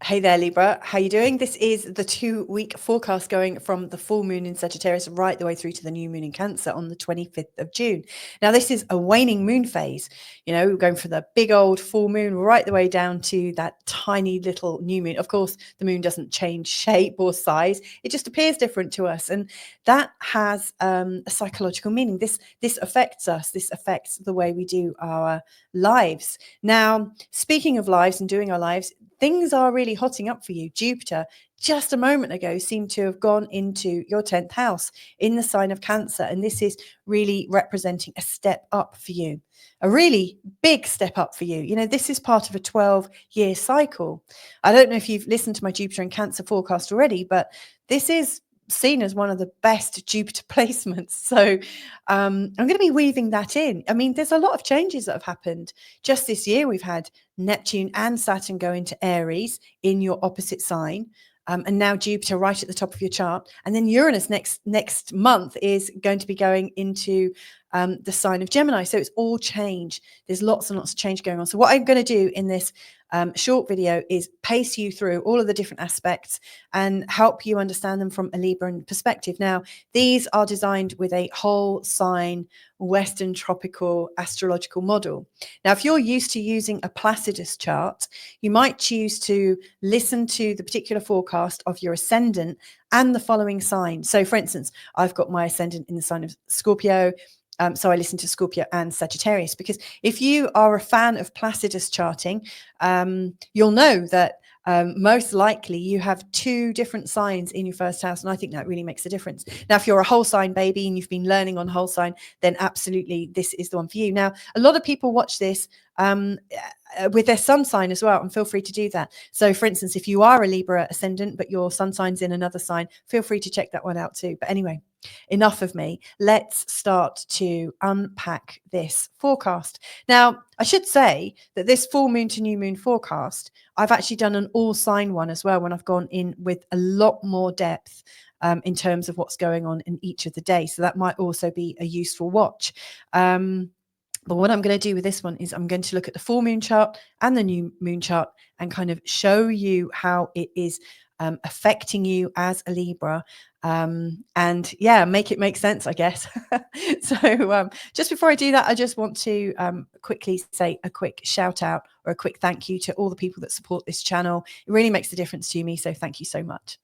Hey there, Libra. How you doing? This is the 2-week forecast going from the full moon in Sagittarius right the way through to the new moon in Cancer on the 25th of June. Now, this is a waning moon phase. You know, we're going from the big old full moon right the way down to that tiny little new moon. Of course, the moon doesn't change shape or size. It just appears different to us. And that has a psychological meaning. This affects us. This affects the way we do our lives. Now, speaking of lives and doing our lives, things are really hotting up for you. Jupiter, just a moment ago, seemed to have gone into your 10th house in the sign of Cancer. And this is really representing a step up for you, a really big step up for you. You know, this is part of a 12-year cycle. I don't know if you've listened to my Jupiter and Cancer forecast already, but this is seen as one of the best Jupiter placements. So I'm going to be weaving that in. I mean, there's a lot of changes that have happened. Just this year, we've had Neptune and Saturn go into Aries in your opposite sign. And now Jupiter right at the top of your chart. And then Uranus next month is going to be going into the sign of Gemini. So it's all change. There's lots and lots of change going on. So what I'm going to do in this short video is pace you through all of the different aspects and help you understand them from a Libran perspective. Now, these are designed with a whole sign Western tropical astrological model. Now, if you're used to using a Placidus chart, you might choose to listen to the particular forecast of your ascendant and the following sign. So, for instance, I've got my ascendant in the sign of Scorpio. So I listen to Scorpio and Sagittarius, because if you are a fan of Placidus charting, you'll know that most likely you have 2 different signs in your first house. And I think that really makes a difference. Now, if you're a whole sign baby and you've been learning on whole sign, then absolutely this is the one for you. Now, a lot of people watch this with their sun sign as well, and feel free to do that. So for instance, if you are a Libra ascendant, but your sun sign's in another sign, feel free to check that one out too. But anyway, enough of me. Let's start to unpack this forecast. Now, I should say that this full moon to new moon forecast, I've actually done an all sign one as well, when I've gone in with a lot more depth in terms of what's going on in each of the days. So that might also be a useful watch. But what I'm going to do with this one is I'm going to look at the full moon chart and the new moon chart and kind of show you how it is affecting you as a Libra. And yeah, make it make sense, I guess. So just before I do that, I just want to quickly say a quick shout out or a quick thank you to all the people that support this channel. It really makes a difference to me. So thank you so much.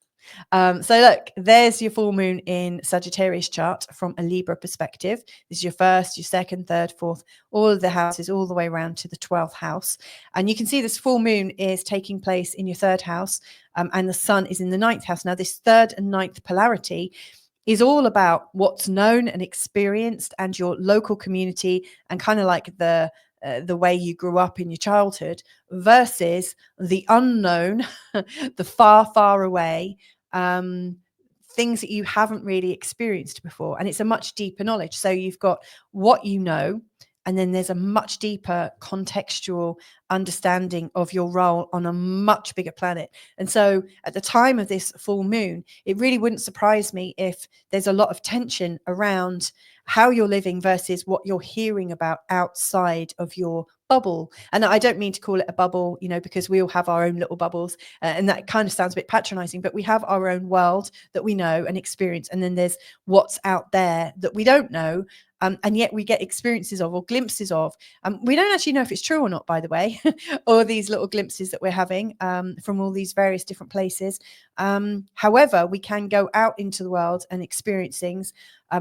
So look, there's your full moon in Sagittarius chart from a Libra perspective. This is your first, your second, third, fourth, all of the houses all the way around to the 12th house. And you can see this full moon is taking place in your 3rd house, and the sun is in the 9th house. Now, this 3rd and 9th polarity is all about what's known and experienced and your local community and kind of like the way you grew up in your childhood versus the unknown, the far, far away, things that you haven't really experienced before. And it's a much deeper knowledge. So you've got what you know, and then there's a much deeper contextual understanding of your role on a much bigger planet. And so at the time of this full moon, it really wouldn't surprise me if there's a lot of tension around how you're living versus what you're hearing about outside of your bubble. And I don't mean to call it a bubble, you know, because we all have our own little bubbles, and that kind of sounds a bit patronizing, but we have our own world that we know and experience. And then there's what's out there that we don't know. And yet we get experiences of or glimpses of. We don't actually know if it's true or not, by the way, or these little glimpses that we're having from all these various different places. However, we can go out into the world and experience things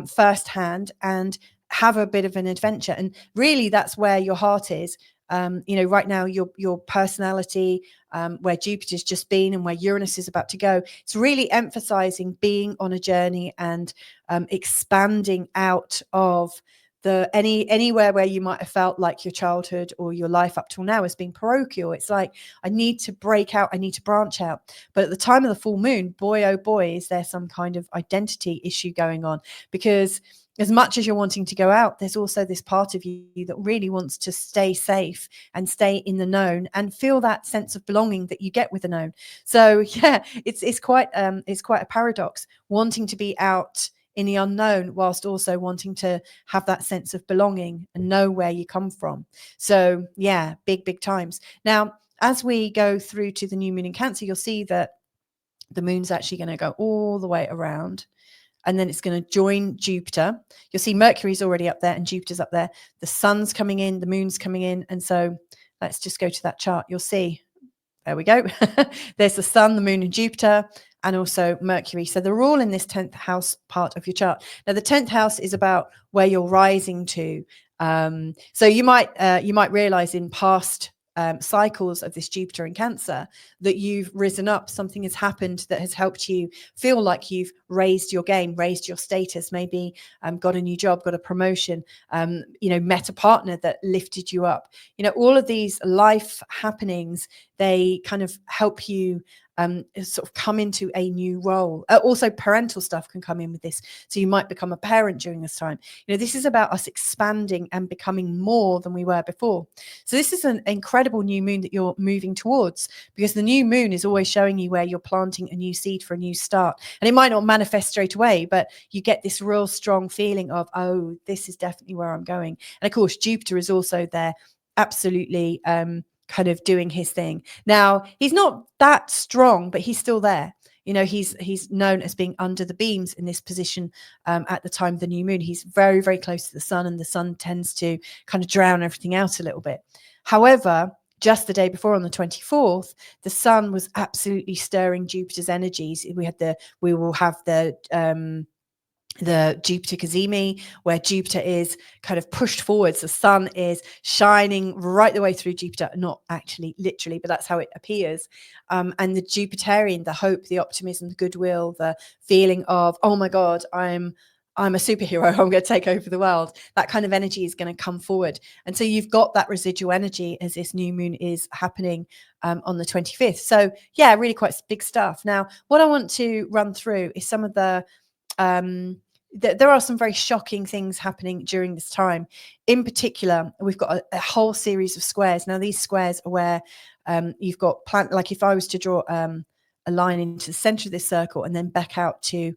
firsthand and have a bit of an adventure. And really, that's where your heart is. You know, right now, your personality, where Jupiter's just been and where Uranus is about to go, it's really emphasizing being on a journey and expanding out of anywhere where you might have felt like your childhood or your life up till now has been parochial. It's like, I need to break out, I need to branch out. But at the time of the full moon, boy, oh boy, is there some kind of identity issue going on, because as much as you're wanting to go out, there's also this part of you that really wants to stay safe and stay in the known and feel that sense of belonging that you get with the known. So yeah, it's quite a paradox, wanting to be out in the unknown whilst also wanting to have that sense of belonging and know where you come from. So yeah, big times. Now, as we go through to the new moon in Cancer, you'll see that the moon's actually going to go all the way around, and then it's going to join Jupiter. You'll see Mercury's already up there and Jupiter's up there. The sun's coming in, the moon's coming in. And so let's just go to that chart. You'll see, there we go. There's the sun, the moon and Jupiter, and also Mercury. So they're all in this 10th house part of your chart. Now, the 10th house is about where you're rising to. So you might realize in past cycles of this Jupiter in Cancer that you've risen up, something has happened that has helped you feel like you've raised your game, raised your status, maybe got a new job, got a promotion, met a partner that lifted you up. All of these life happenings, they kind of help you sort of come into a new role. Also, parental stuff can come in with this. So you might become a parent during this time. This is about us expanding and becoming more than we were before. So this is an incredible new moon that you're moving towards, because the new moon is always showing you where you're planting a new seed for a new start. And it might not manifest straight away, but you get this real strong feeling of, oh, this is definitely where I'm going. And of course, Jupiter is also there, absolutely kind of doing his thing. Now, he's not that strong, but he's still there. He's known as being under the beams in this position at the time of the new moon. He's very, very close to the sun, and the sun tends to kind of drown everything out a little bit. However, just the day before, on the 24th, the sun was absolutely stirring Jupiter's energies. We will have the Jupiter Cazimi, where Jupiter is kind of pushed forwards. The sun is shining right the way through Jupiter, not actually literally, but that's how it appears. And the Jupiterian, the hope, the optimism, the goodwill, the feeling of, oh my God, I'm a superhero, I'm going to take over the world. That kind of energy is going to come forward. And so you've got that residual energy as this new moon is happening on the 25th. So yeah, really quite big stuff. Now, what I want to run through is some of the there are some very shocking things happening during this time. In particular, we've got a whole series of squares. Now, these squares are where you've got like if I was to draw a line into the center of this circle and then back out to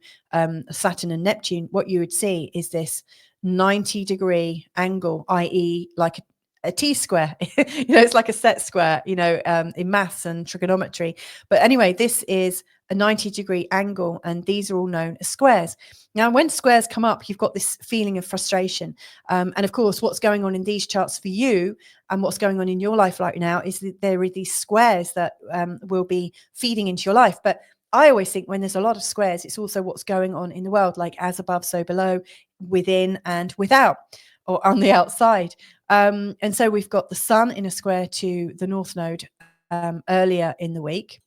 Saturn and Neptune, what you would see is this 90-degree angle, i.e. like a T-square. It's like a set square, in maths and trigonometry. But anyway, this is a 90-degree angle, and these are all known as squares. Now, when squares come up, you've got this feeling of frustration. And of course, what's going on in these charts for you and what's going on in your life right now is that there are these squares that will be feeding into your life. But I always think when there's a lot of squares, it's also what's going on in the world, like as above, so below, within and without, or on the outside. And so we've got the sun in a square to the North Node earlier in the week.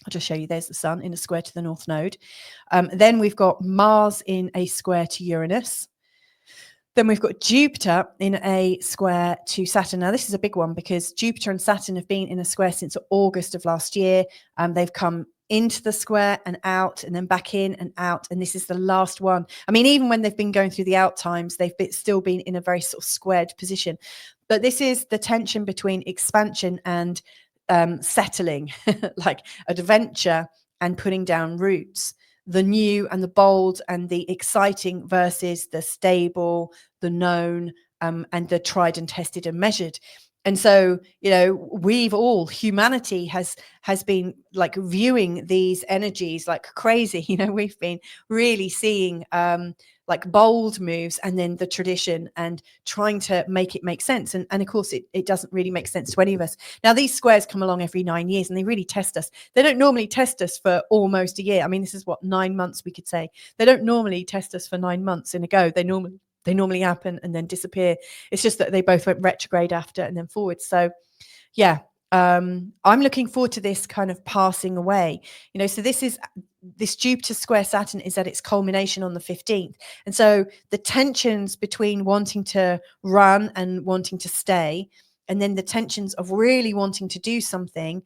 I'll just show you, there's the sun in a square to the North Node. Then we've got Mars in a square to Uranus. Then we've got Jupiter in a square to Saturn. Now, this is a big one because Jupiter and Saturn have been in a square since August of last year. They've come into the square and out, and then back in and out. And this is the last one. I mean, even when they've been going through the out times, they've still been in a very sort of squared position. But this is the tension between expansion and settling, like adventure and putting down roots, the new and the bold and the exciting versus the stable, the known, and the tried and tested and measured. And so, humanity has been like viewing these energies like crazy. We've been really seeing like bold moves and then the tradition and trying to make it make sense. And of course, it doesn't really make sense to any of us. Now, these squares come along every 9 years and they really test us. They don't normally test us for almost a year. I mean, this is 9 months, we could say. They don't normally test us for 9 months in a go. They normally happen and then disappear. It's just that they both went retrograde after and then forward. So yeah, I'm looking forward to this kind of passing away. So this Jupiter square Saturn is at its culmination on the 15th. And so the tensions between wanting to run and wanting to stay, and then the tensions of really wanting to do something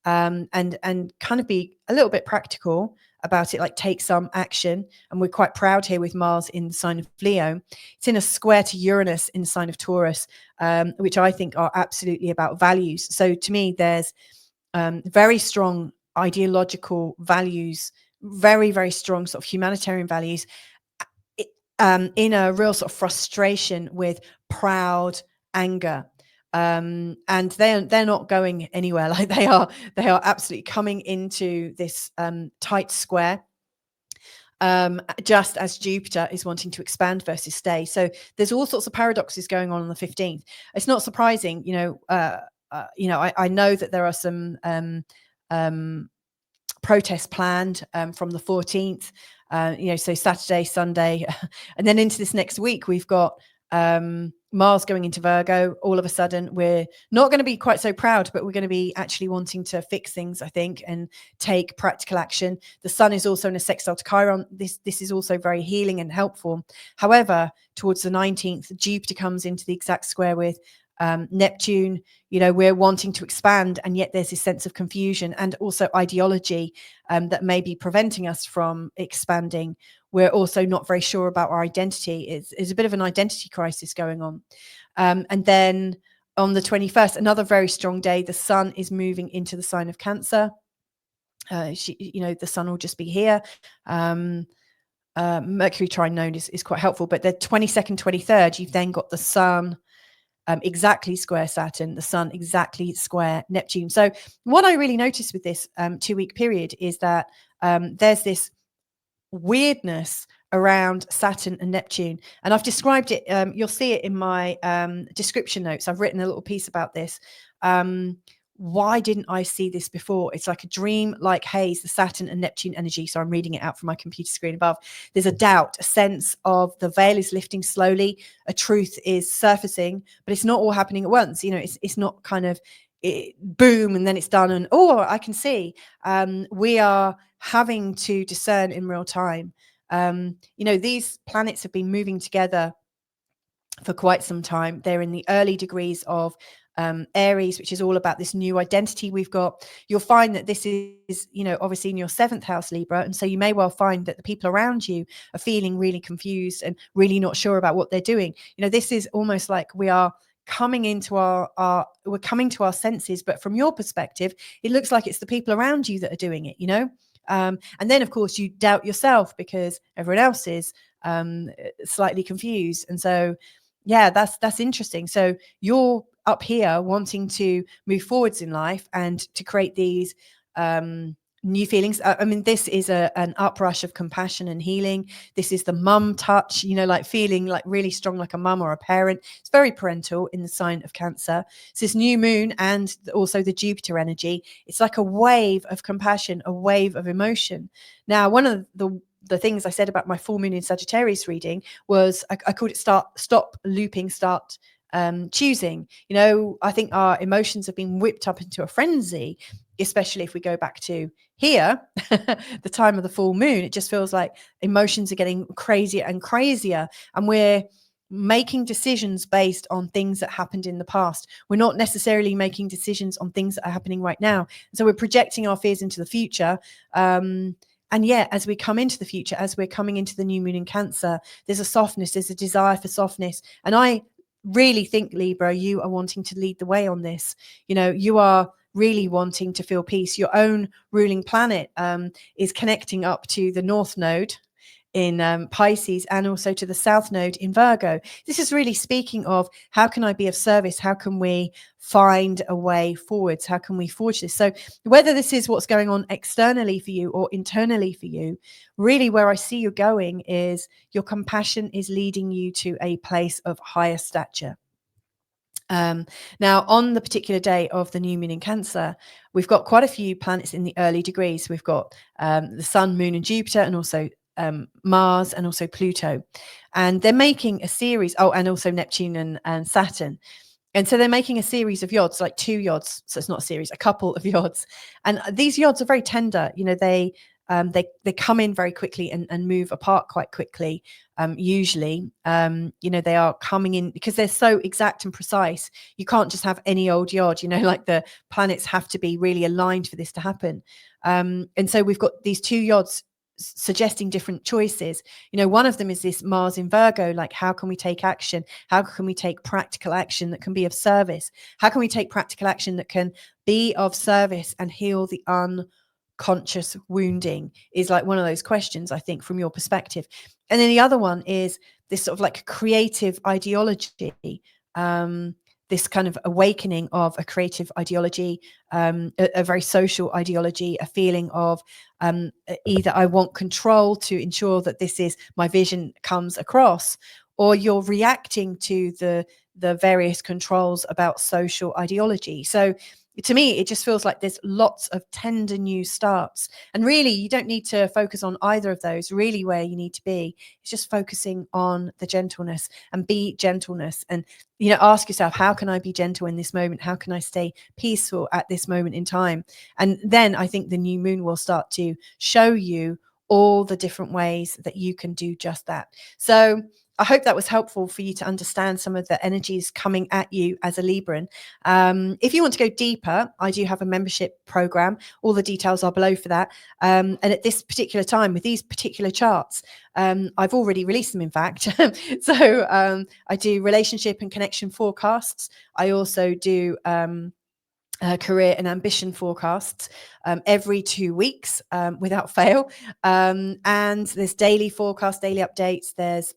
and kind of be a little bit practical about it, like take some action. And we're quite proud here with Mars in the sign of Leo. It's in a square to Uranus in the sign of Taurus, which I think are absolutely about values. So to me, there's very strong ideological values, very, very strong sort of humanitarian values in a real sort of frustration with proud anger. and they're not going anywhere. Like they are absolutely coming into this tight square, just as Jupiter is wanting to expand versus stay. So there's all sorts of paradoxes going on the 15th. It's not surprising, I know that there are some protests planned from the 14th, so Saturday, Sunday, and then into this next week, we've got Mars going into Virgo. All of a sudden, we're not going to be quite so proud, but we're going to be actually wanting to fix things, I think, and take practical action. The Sun is also in a sextile to Chiron. This is also very healing and helpful. However, towards the 19th, Jupiter comes into the exact square with Neptune. We're wanting to expand, and yet there's this sense of confusion and also ideology that may be preventing us from expanding. We're also not very sure about our identity. It's a bit of an identity crisis going on. And then on the 21st, another very strong day, the Sun is moving into the sign of Cancer. The Sun will just be here. Mercury trine node is quite helpful, but the 22nd, 23rd, you've then got the Sun exactly square Saturn, the Sun exactly square Neptune. So what I really noticed with this 2-week period is that there's this weirdness around Saturn and Neptune, and I've described it. You'll see it in my description notes. I've written a little piece about this. Why didn't I see this before? It's like a dream-like haze, the Saturn and Neptune energy. So I'm reading it out from my computer screen above. There's a doubt, a sense of the veil is lifting slowly. A truth is surfacing, but it's not all happening at once. It's not kind of boom and then it's done. And I can see. We are having to discern in real time. These planets have been moving together for quite some time. They're in the early degrees of Aries, which is all about this new identity we've got. You'll find that this is, obviously in your 7th house, Libra. And so you may well find that the people around you are feeling really confused and really not sure about what they're doing. This is almost like we are coming into we're coming to our senses, but from your perspective, it looks like it's the people around you that are doing it, and then of course you doubt yourself because everyone else is slightly confused. And so, yeah, that's interesting. So you're up here wanting to move forwards in life and to create these new feelings. This is an uprush of compassion and healing. This is the mum touch, like feeling like really strong, like a mum or a parent. It's very parental in the sign of Cancer. So this new moon and also the Jupiter energy, it's like a wave of compassion, a wave of emotion. Now, one of the things I said about my full moon in Sagittarius reading was I called it stop looping, start choosing. I think our emotions have been whipped up into a frenzy, especially if we go back to here, the time of the full moon. It just feels like emotions are getting crazier and crazier, and we're making decisions based on things that happened in the past. We're not necessarily making decisions on things that are happening right now. So we're projecting our fears into the future. And yet, as we come into the future, as we're coming into the new moon in Cancer, there's a softness, there's a desire for softness. And I really think, Libra, you are wanting to lead the way on this. You are really wanting to feel peace. Your own ruling planet is connecting up to the North Node in Pisces and also to the South Node in Virgo. This is really speaking of how can I be of service? How can we find a way forwards? How can we forge this? So whether this is what's going on externally for you or internally for you, really where I see you going is your compassion is leading you to a place of higher stature. Now, on the particular day of the new moon in Cancer, we've got quite a few planets in the early degrees. We've got the Sun, Moon, and Jupiter, and also Mars, and also Pluto. And they're making a series, and also Neptune and Saturn. And so they're making a series of Yods, like 2 Yods. So it's not a series, a couple of Yods. And these Yods are very tender. They come in very quickly and move apart quite quickly. Usually, they are coming in because they're so exact and precise. You can't just have any old Yod, like the planets have to be really aligned for this to happen. And so we've got these 2 Yods suggesting different choices. One of them is this Mars in Virgo, like how can we take action? How can we take practical action that can be of service? How can we take practical action that can be of service and heal the unconscious wounding? Is like one of those questions, I think, from your perspective. And then the other one is this sort of like creative ideology. this kind of awakening of a creative ideology, a very social ideology, a feeling of either I want control to ensure that this is my vision comes across, or you're reacting to the various controls about social ideology. So to me, it just feels like there's lots of tender new starts. And really, you don't need to focus on either of those. Really, where you need to be is just focusing on the gentleness, and be gentleness. And, ask yourself, how can I be gentle in this moment? How can I stay peaceful at this moment in time? And then I think the new moon will start to show you all the different ways that you can do just that. So I hope that was helpful for you to understand some of the energies coming at you as a Libran. If you want to go deeper, I do have a membership program. All the details are below for that. And at this particular time, with these particular charts, I've already released them, in fact. So I do relationship and connection forecasts. I also do career and ambition forecasts every 2 weeks without fail. And there's daily forecasts, daily updates. There's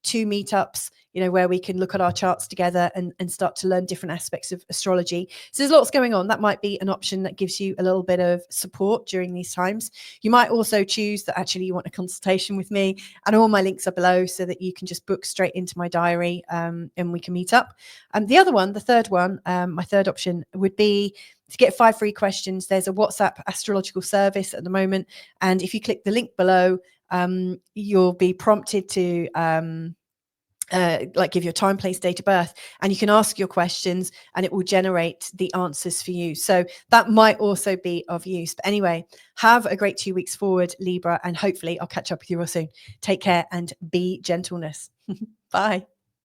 2 meetups, where we can look at our charts together and start to learn different aspects of astrology. So there's lots going on. That might be an option that gives you a little bit of support during these times. You might also choose that actually you want a consultation with me, and all my links are below so that you can just book straight into my diary and we can meet up. The other one, the third one, my third option would be to get 5 free questions. There's a WhatsApp astrological service at the moment. And if you click the link below, you'll be prompted to give your time, place, date of birth, and you can ask your questions and it will generate the answers for you. So that might also be of use. But anyway, have a great 2 weeks forward, Libra, and hopefully I'll catch up with you real soon. Take care and be gentleness. Bye.